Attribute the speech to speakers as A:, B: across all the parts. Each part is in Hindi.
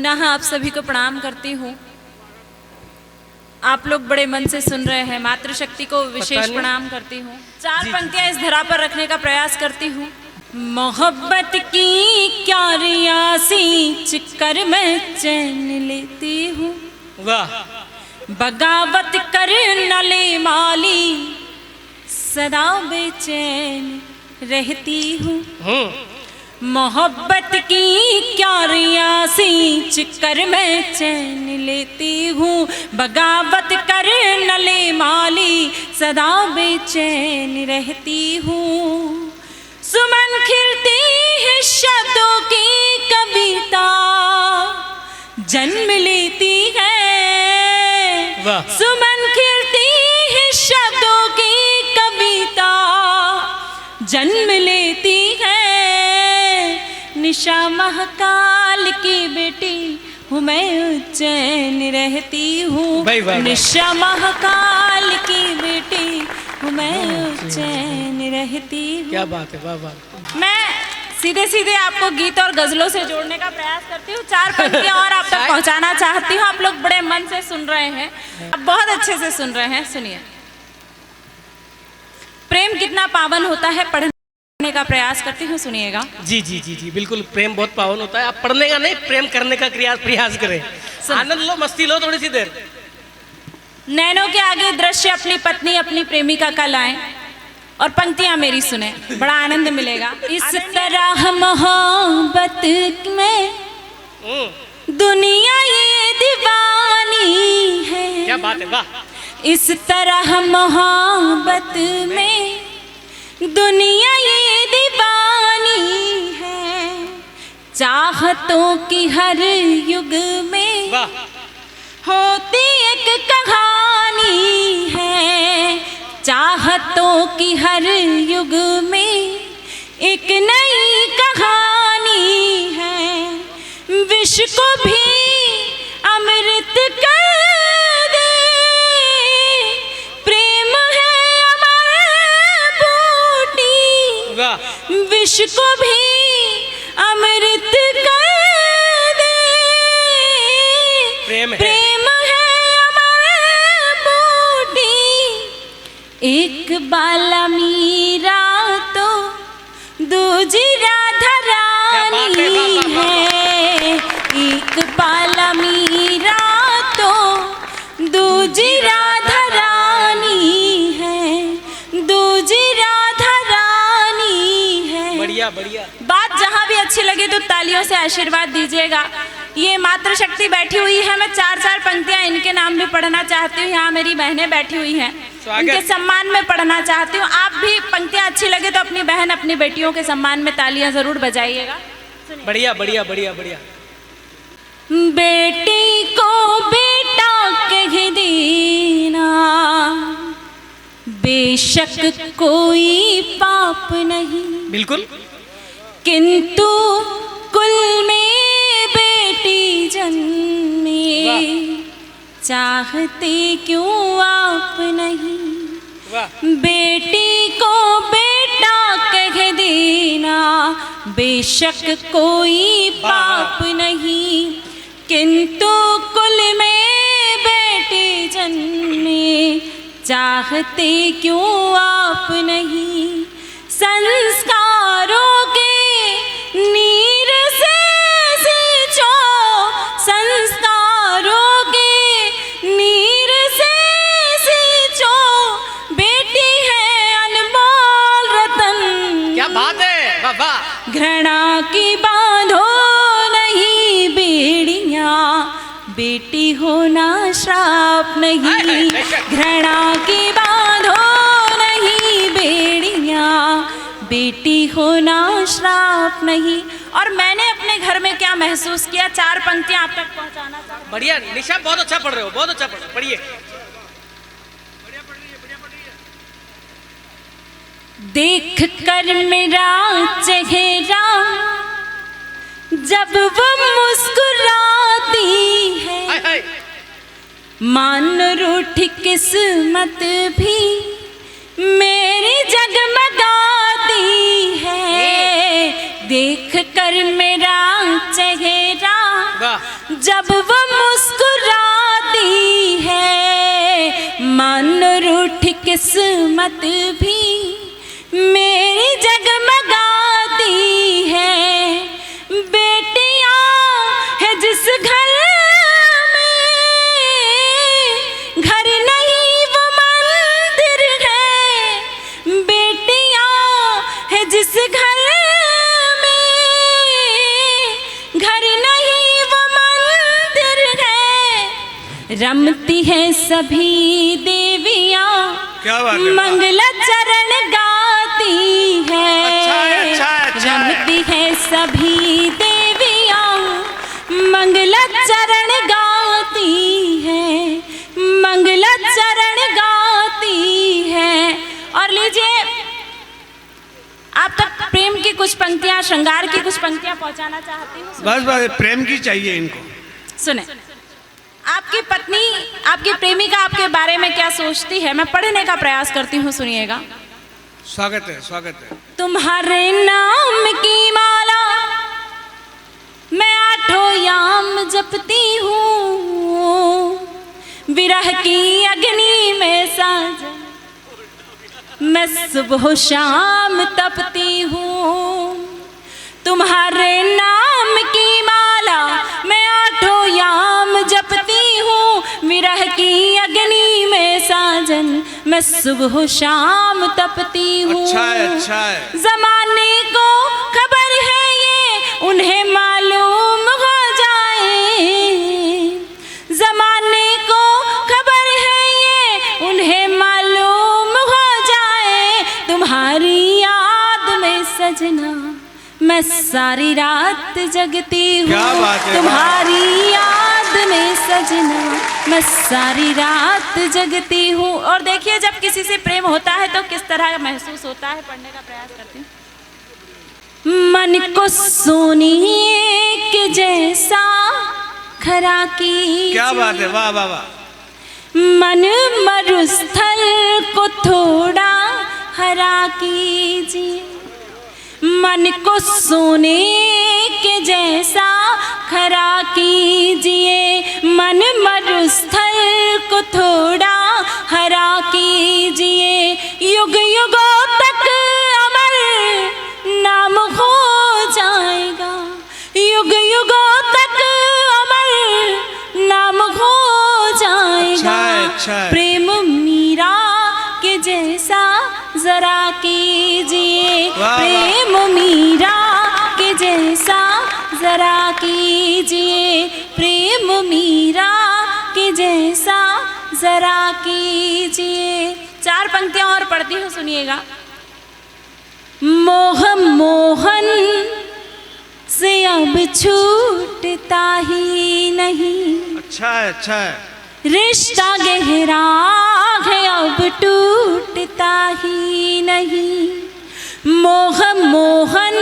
A: पुनः आप सभी को प्रणाम करती हूँ। आप लोग बड़े मन से सुन रहे हैं। मातृशक्ति को विशेष प्रणाम करती हूँ। चार पंक्तियां इस धरा पर रखने का प्रयास करती हूँ। मोहब्बत की क्या रियासी कर मैं चैन लेती हूँ,
B: वाह।
A: बगावत कर नले माली सदा बेचैन रहती हूँ। मोहब्बत की क्या रियासी कर मैं चैन लेती हूँ, बगावत कर नले माली सदा बेचैन रहती हूँ। सुमन खिलती है शब्दों की कविता जन्म लेती है, सुमन खिलती है शब्दों की कविता जन्म लेती है। निशा महाकाल की बेटी हूँ मैं, उज्जैन रहती हूँ। निशा महाकाल की बेटी हूँ मैं, उज्जैन रहती हूँ।
B: क्या बात है, वाह वाह।
A: मैं सीधे सीधे आपको गीत और गजलों से जोड़ने का प्रयास करती हूँ। चार पंक्तियाँ और आप तक पहुँचाना चाहती हूँ। आप लोग बड़े मन से सुन रहे हैं, आप बहुत अच्छे से सुन रहे हैं। सुनिए। प्रेम कितना पावन होता है, पढ़ने का प्रयास करती हूँ, सुनिएगा।
B: जी जी जी जी बिल्कुल, प्रेम बहुत पावन होता है। आप पढ़ने का नहीं, प्रेम करने का प्रयास करें। आनंद लो, मस्ती लो थोड़ी सी देर।
A: नैनों के आगे दृश्य अपनी पत्नी अपनी प्रेमिका का लाएं और पंक्तियां मेरी सुने, बड़ा आनंद मिलेगा। इस तरह मोहब्बत में दुनिया ये दीवानी है।
B: क्या बात है, वाह।
A: इस तरह मोहब्बत में दुनिया ये दीवानी है, चाहतों की हर युग में होती एक कहानी है, चाहतों की हर युग में एक नई कहानी है। विष को भी अमृत कर दे, प्रेम है अमर बूटी, विष को भी अमृत कर दे,
B: प्रेम है
A: एक बाला मीरा तो दूजी राधा रानी है। एक बाला मीरा तो दूजी राधा रानी है, दूजी राधा रानी है।
B: बढ़िया बढ़िया।
A: बात जहाँ भी अच्छी लगे तो तालियों से आशीर्वाद दीजिएगा। ये मातृशक्ति बैठी हुई है, मैं चार चार पंक्तियाँ इनके नाम भी पढ़ना चाहती हूँ। यहाँ मेरी बहनें बैठी हुई हैं, उनके सम्मान में पढ़ना चाहती हूँ। आप भी पंक्तियाँ अच्छी लगे तो अपनी बहन अपनी बेटियों के सम्मान में तालियां जरूर बजाइएगा।
B: बढ़िया बढ़िया बढ़िया बढ़िया।
A: बेटी को बेटा कह देना बेशक कोई पाप नहीं,
B: बिल्कुल,
A: किंतु कुल में बेटी जन्मे चाहते क्यों आप नहीं। बेटी को बेटा कह देना बेशक कोई पाप नहीं, किंतु कुल में बेटी जन्मे चाहते क्यों आप नहीं। संस्कारों के नीर से सींचो, संस्कारों के नीर से सींचो, बेटी है अनमोल रतन।
B: क्या बात है, वाह वाह।
A: घृणा की बांधो नहीं बेड़ियां, बेटी होना श्राप नहीं। घृणा की बांधो नहीं बेड़ियां, बेटी होना श्राप नहीं। और मैंने अपने घर में क्या महसूस किया, चार पंक्तियां आप तक पहुंचाना चाहती हूं।
B: बढ़िया निशा, बहुत अच्छा पढ़ रहे हो, बहुत अच्छा पढ़, पढ़िए।
A: देख कर मेरा चेहरा जब वो मुस्कुराती है, मान रूठ किस्मत भी मेरी जगमगाती है। देख कर मेरा चेहरा जब वो मुस्कुराती है मान रूठ किस्मत भी मेरी जगमगाती है। बेटियां है जिस घर में, घर नहीं वो मंदिर है। बेटियां है जिस घर में, घर नहीं वो मंदिर है। रमती है सभी देवियां,
C: क्या बात है,
A: मंगला चरण गाती है।
C: अच्छा है।
A: रमती है सभी देवियां, मंगला चरण गाती है, मंगला चरण गाती है। और लीजिए आप तक प्रेम की कुछ पंक्तियां, श्रृंगार की कुछ पंक्तियां पहुंचाना चाहती हूँ।
C: बस बस प्रेम की चाहिए इनको।
A: सुने, आपकी पत्नी, आपकी प्रेमिका आपके बारे में क्या सोचती है, मैं पढ़ने का प्रयास करती हूँ, सुनिएगा।
C: स्वागत है, स्वागत है।
A: तुम्हारे नाम की माला मैं आठों याम जपती हूँ, विरह की अग्नि में साजन मैं सुबह शाम तपती हूँ। तुम्हारे नाम की माला मैं आठों याम जपती हूँ, विरह की अग्नि में साजन मैं सुबह शाम तपती हूँ।
C: अच्छा है।
A: जमाने को खबर है ये उन्हें मालूम हो जाए, जमाने को खबर है ये उन्हें मालूम हो जाए। तुम्हारी याद में सजना मैं सारी रात जगती हूँ।
C: क्या बात है,
A: तुम्हारी याद में सजना मैं सारी रात जगती हूँ। और देखिए जब किसी से प्रेम होता है तो किस तरह महसूस होता है, पढ़ने का प्रयास करती हूँ। मन को सोने के जैसा खरा की,
C: क्या बात है, वाह वाह वाह।
A: मन मरुस्थल को थोड़ा हरा कीजिए, मन को सोने के जैसा खरा कीजिए। मन मरुस्थल को थोड़ा हरा कीजिए, युग युगों तक अमर नाम हो जाएगा, युग युगों तक अमर नाम हो जाएगा।
C: अच्छा है।
A: प्रेम मीरा के जैसा जरा कीजिए, प्रेम मीरा के जैसा जरा कीजिए, प्रेम मीरा के जैसा जरा कीजिए। चार पंक्तियां और पढ़ती हूँ, सुनिएगा। मोह मोहन से अब छूटता ही नहीं,
C: अच्छा है।
A: रिश्ता गहरा है अब टूटता ही नहीं। मोह मोहन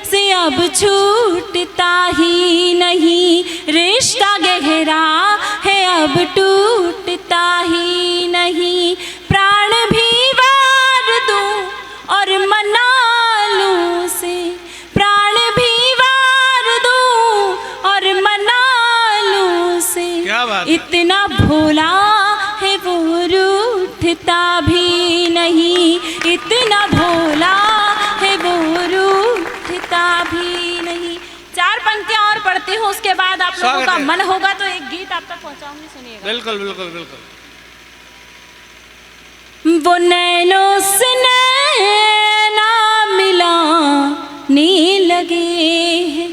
A: से अब छूटता ही नहीं, रिश्ता गहरा है अब टूटता ही नहीं। प्राण भी वार दूं और मना लूं से, प्राण भी वार दूं और मना लूं से।
C: क्या बात है?
A: इतना भोला है वो रूठता भी नहीं, इतना भोला है वो रूठता भी नहीं। चार पंक्तियां और पढ़ती हूँ, उसके बाद आप लोगों का मन होगा तो एक गीत आप तक पहुंचाऊंगी, सुनिएगा।
C: बिल्कुल बिल्कुल बिल्कुल।
A: वो नैनों से नैना मिलाने लगे हैं,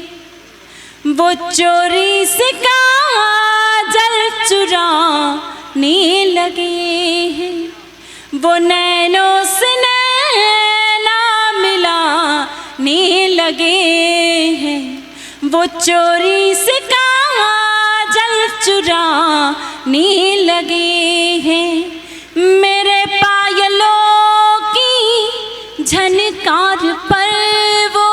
A: वो चोरी से काजल चुराने लगे हैं। वो नैनों से नैना मिलाने लगे हैं, वो चोरी से काजल चुराने लगे हैं। मेरे पायलों की झनकार पर वो,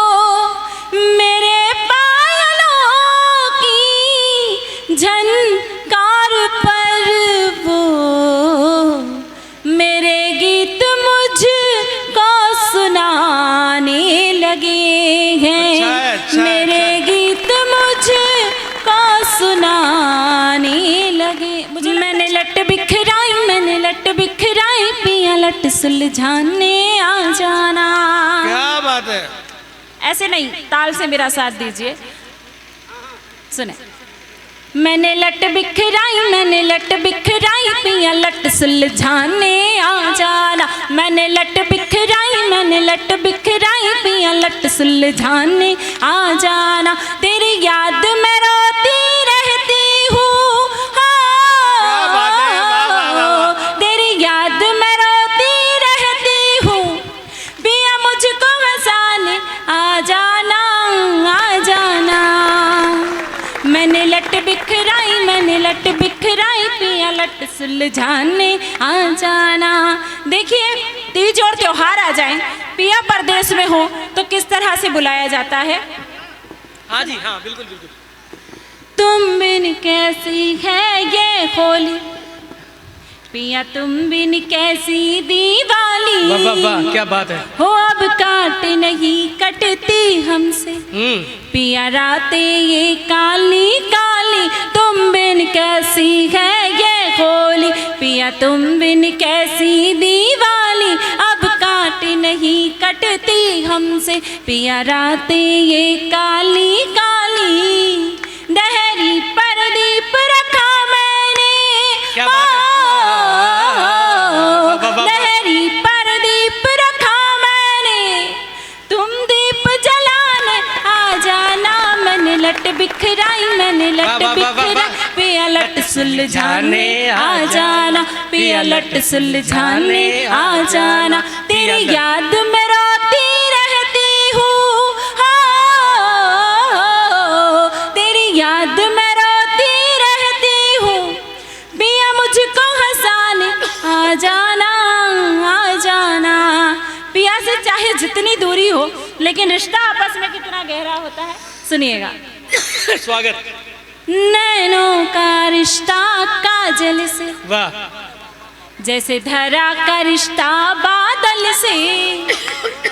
A: मेरे पायलों की झनकार पर वो, मेरे गीत मुझको सुनाने लगे हैं।
C: अच्छा,
A: मेरे गीत मुझको बिखराई पिया लट सुलझाने आ जाना।
C: क्या बात है।
A: ऐसे नहीं, ताल से मेरा साथ दीजिए। सुने, मैंने लट बिखराई पिया लट सुलझाने आ जाना। मैंने लट बिखराई पिया लट सुलझाने आ जाना। तेरी याद में रोती रहती हूँ,
C: क्या बात है, वाह, वाह, वाह, वाह।
A: तेरी याद में रोती रहती हूँ, पिया मुझको हंसाने आ जाना, आ जाना। मैंने लट बिखराई पिया लट सुलझाने आ जाना। देखिए, तीज और त्योहार आ जाएं, पिया परदेश में हो तो किस तरह से बुलाया जाता है।
B: हाँ जी, हाँ, बिल्कुल बिल्कुल।
A: तुम बिन कैसी है ये होली, पिया तुम बिन कैसी दिवाली।
B: वाह वाह वाह, क्या बात है।
A: हो अब काट नहीं कटती हमसे, पिया रातें ये काली काली। तुम बिन कैसी है ये होली, पिया तुम बिन कैसी दिवाली। अब काट नहीं कटती हमसे, पिया रातें ये काली काली। दहरी पर दीप रखा मैंने,
B: क्या बात है।
A: दहरी पर दीप रखा मैंने, तुम दीप जलाने आ जाना। मैंने लट बिखराई पिया लट सुलझाने आ जाना, पिया लट सुलझाने आ जाना। तेरी याद में रोती रहती हूँ, तेरी याद में रोती रहती हूँ, पिया मुझको हंसाने आ जाना, आ जाना। पिया से चाहे जितनी दूरी हो, लेकिन रिश्ता आपस में कितना गहरा होता है, सुनिएगा।
B: स्वागत।
A: नैनों का रिश्ता काजल से,
B: वाह।
A: जैसे धरा का रिश्ता बादल से,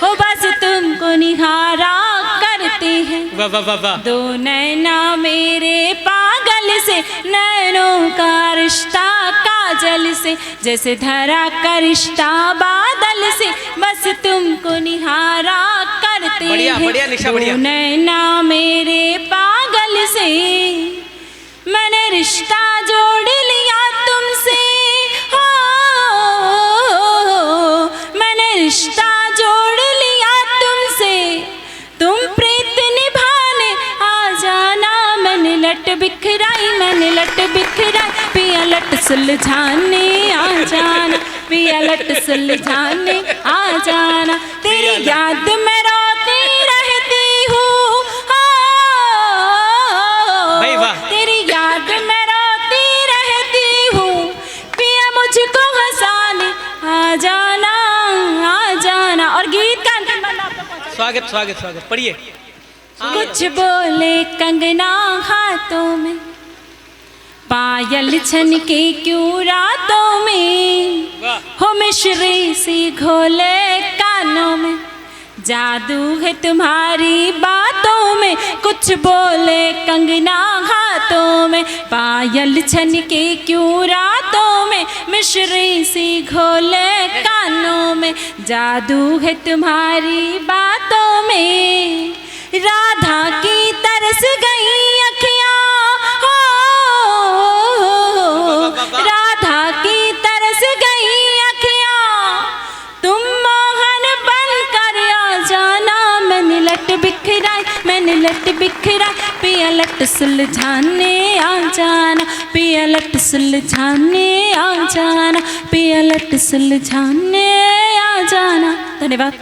A: हो बस तुमको निहारा करते हैं।
B: वाह वाह वाह वाह।
A: दो नैना मेरे पागल से, नैनों का रिश्ता काजल से, जैसे धरा का रिश्ता बादल से, बस तुमको निहारा करते
B: बढ़िया,
A: हैं।
B: बढ़िया निशा, बढ़िया।
A: दो नैना मेरे पागल से, मैंने रिश्ता जोड़ लिया तुमसे, हो मैंने रिश्ता जोड़ लिया तुमसे, तुम प्रीत निभाने आ जाना। मैंने लट बिखराई पिया लट सुलझाने आ जाना, पिया लट सुलझाने आ जाना। तेरी याद में रोती रहती हूँ,
B: भाई वाह।
A: तेरी याद में रोती रहती हूँ, पिया मुझको हंसाने आ जाना, आ जाना। और गीत का अंतिम बंदा आपको पहुंचा।
B: स्वागत स्वागत स्वागत, पढ़िए।
A: कुछ बोले कंगना हाथों में, पायल छन के क्यों रातों में,
B: वाह।
A: हो मिश्री सी घोले कानों में, जादू है तुम्हारी बातों में। कुछ बोले कंगना हाथों में, पायल छन के क्यों रातों में, मिश्री सी घोले कानों में, जादू है तुम्हारी बातों में। राधा की तरस गई अखियाँ, राधा की तरस गई अखियाँ, तुम मोहन बन कर आ जाना। मैंने लट बिखराई पिया लट सुलझाने आ जाना, पिया लट सुलझाने आ जाना, पिया लट सुलझाने आ जाना। धन्यवाद।